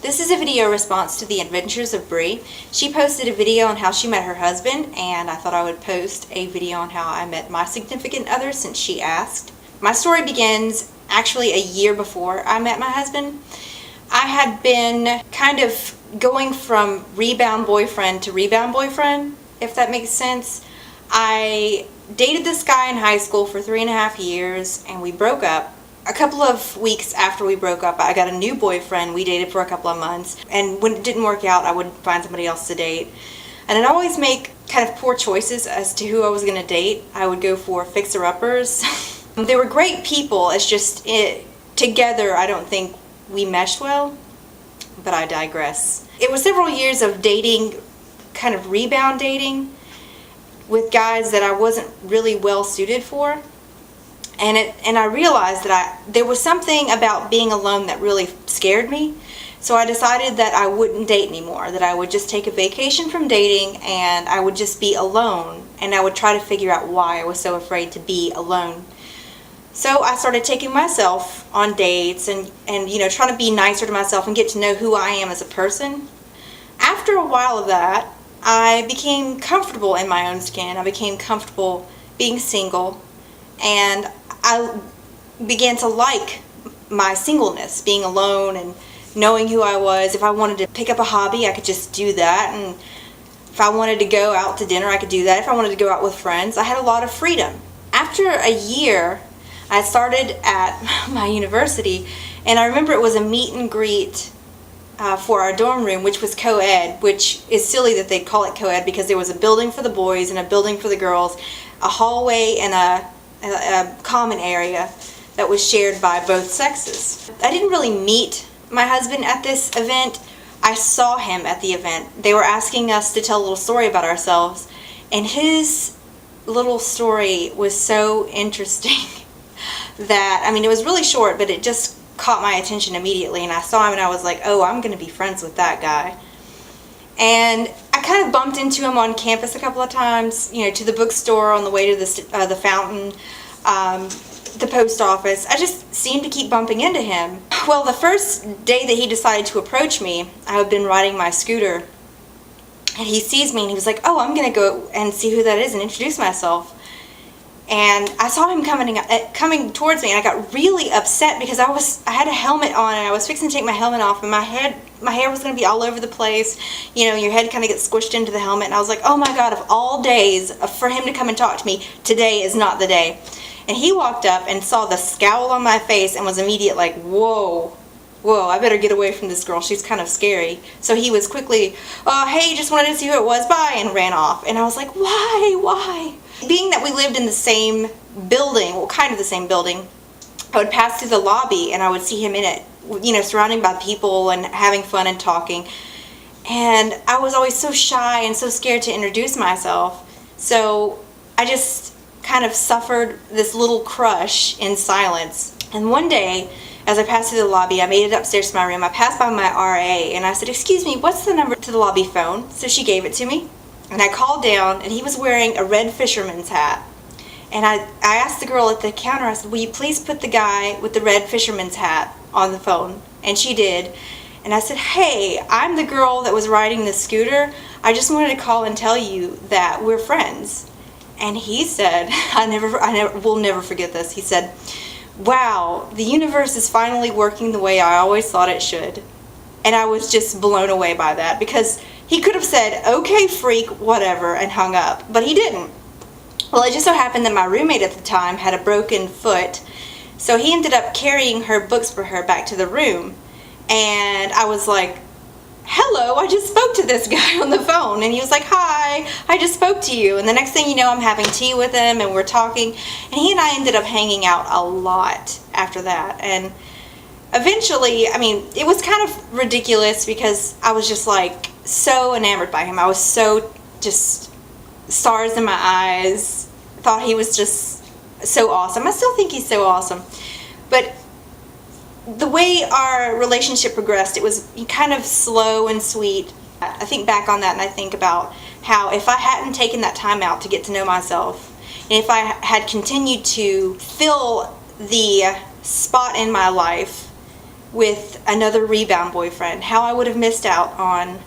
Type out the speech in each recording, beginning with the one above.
This is a video response to the Adventures of Bree. She posted a video on how she met her husband, and I thought I would post a video on how I met my significant other since she asked. My story begins actually a year before I met my husband. I had been kind of going from rebound boyfriend to rebound boyfriend, if that makes sense. I dated this guy in high school for 3.5 years, and we broke up. A couple of weeks after we broke up, I got a new boyfriend. We dated for a couple of months, and when it didn't work out, I would find somebody else to date. And I'd always make kind of poor choices as to who I was going to date. I would go for fixer-uppers. They were great people. It's just together I don't think we meshed well, but I digress. It was several years of dating, kind of rebound dating, with guys that I wasn't really well suited for. And I realized that there was something about being alone that really scared me. So I decided that I wouldn't date anymore, that I would just take a vacation from dating and I would just be alone, and I would try to figure out why I was so afraid to be alone. So I started taking myself on dates and trying to be nicer to myself and get to know who I am as a person. After a while of that, I became comfortable in my own skin. I became comfortable being single, and I began to like my singleness, being alone and knowing who I was. If I wanted to pick up a hobby, I could just do that, and if I wanted to go out to dinner, I could do that. If I wanted to go out with friends, I had a lot of freedom. After a year, I started at my university, and I remember it was a meet and greet for our dorm room, which was co-ed, which is silly that they call it co-ed because there was a building for the boys and a building for the girls, a hallway and a common area that was shared by both sexes. I didn't really meet my husband at this event. I saw him at the event. They were asking us to tell a little story about ourselves, and his little story was so interesting that, I mean, it was really short, but it just caught my attention immediately, and I saw him and I was like, oh, I'm going to be friends with that guy. And I kind of bumped into him on campus a couple of times, to the bookstore, on the way to the fountain, the post office. I just seemed to keep bumping into him. Well, the first day that he decided to approach me, I had been riding my scooter, and he sees me and he was like, oh, I'm going to go and see who that is and introduce myself. And I saw him coming towards me, and I got really upset because I had a helmet on and I was fixing to take my helmet off, and my hair was going to be all over the place. Your head kind of gets squished into the helmet, and I was like, oh my God, of all days for him to come and talk to me, today is not the day. And he walked up and saw the scowl on my face and was immediate like, whoa, I better get away from this girl. She's kind of scary. So he was quickly, hey, just wanted to see who it was, bye, and ran off. And I was like, why? Being that we lived in the same building, well, kind of the same building, I would pass through the lobby and I would see him in it, surrounded by people and having fun and talking. And I was always so shy and so scared to introduce myself. So I just kind of suffered this little crush in silence. And one day, as I passed through the lobby, I made it upstairs to my room. I passed by my RA and I said, excuse me, what's the number to the lobby phone? So she gave it to me. And I called down, and he was wearing a red fisherman's hat. And I asked the girl at the counter, I said, will you please put the guy with the red fisherman's hat on the phone? And she did. And I said, hey, I'm the girl that was riding the scooter. I just wanted to call and tell you that we're friends. And he said, we'll never forget this. He said, wow, the universe is finally working the way I always thought it should. And I was just blown away by that, because he could have said, okay, freak, whatever, and hung up, but he didn't. Well, it just so happened that my roommate at the time had a broken foot, so he ended up carrying her books for her back to the room. And I was like, hello, I just spoke to this guy on the phone. And he was like, hi, I just spoke to you. And the next thing you know, I'm having tea with him and we're talking. And he and I ended up hanging out a lot after that. And eventually, I mean, it was kind of ridiculous because I was just like so enamored by him. I was so just stars in my eyes. Thought he was just so awesome. I still think he's so awesome. But the way our relationship progressed, it was kind of slow and sweet. I think back on that and I think about how if I hadn't taken that time out to get to know myself, and if I had continued to fill the spot in my life with another rebound boyfriend, how I would have missed out on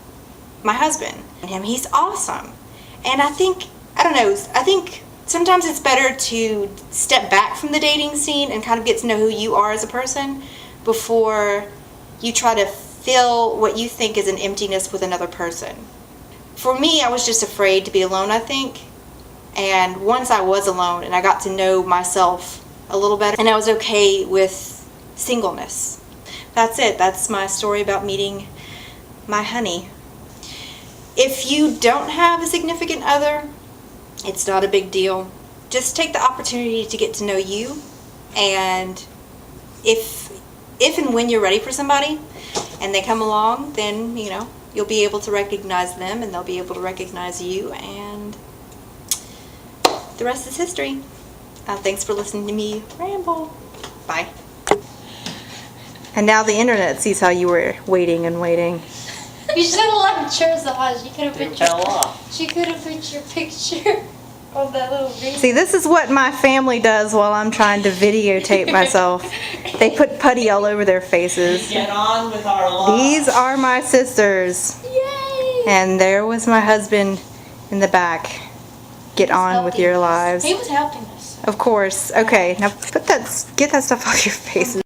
my husband and him. He's awesome. And I think sometimes it's better to step back from the dating scene and kind of get to know who you are as a person before you try to fill what you think is an emptiness with another person. For me, I was just afraid to be alone, I think. And once I was alone and I got to know myself a little better and I was okay with singleness. That's it. That's my story about meeting my honey. If you don't have a significant other, it's not a big deal. Just take the opportunity to get to know you, and if and when you're ready for somebody and they come along, then you'll be able to recognize them and they'll be able to recognize you, and the rest is history. Thanks for listening to me ramble. Bye. And now the internet sees how you were waiting and waiting. You should have left yours on. She could have put your picture on that little video. See, this is what my family does while I'm trying to videotape myself. They put putty all over their faces. Get on with our lives. These are my sisters. Yay! And there was my husband in the back. Get on with your lives. He was helping us. Of course. Okay, now get that stuff off your faces.